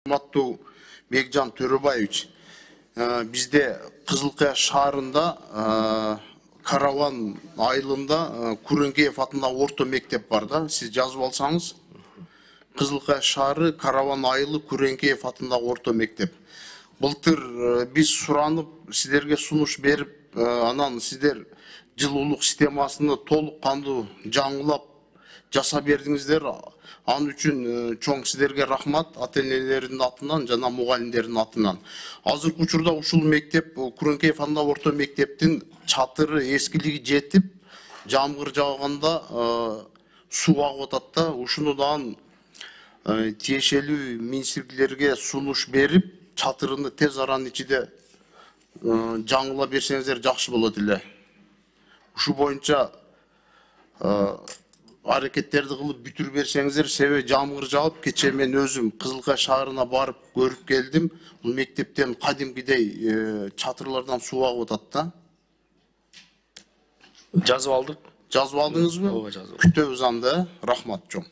Урматтуу Бекжан Төрөбаевич, бизде Кызылкая шаарында Караван айылында Күреңкеев атындагы орто мектеп бар да, сиз жазып алсаңыз. Кызылкая шаары, Караван айылы, Күреңкеев атындагы орто мектеп. Былтыр биз суранып, сиздерге сунуш берип, анан сиздер жылуулук системасыны толук кандуу жаңылап жасап бердиңиздер. Ан үчүн чоң сиздерге рахмат, ата-энелердин атынан жана мугалимдердин атынан. Азыркы учурда ушул мектеп, Күреңкеев атындагы орто мектептин чатыры эскилиги жетип, жамгыр жааганда суу агып атат да. Ушуну дагы тиешелүү министрликтерге сунуш берип, чатырыны тез аранын ичинде жаңыла берсеңиздер жакшы болот эле. Ушу боюнча аракеттерди кылып бүтүрүп берсеңиздер, себеби жамгыр жаап, кечээ мен өзүм Кызылкая шаарына барып көрүп келдим. Бул мектептен кадимкидей чатырлардан суу агып атат да. Жазып алдык. Жазып алдыңызбы? Ооба, жазып. Күтөбүз анда. Рахмат чоң.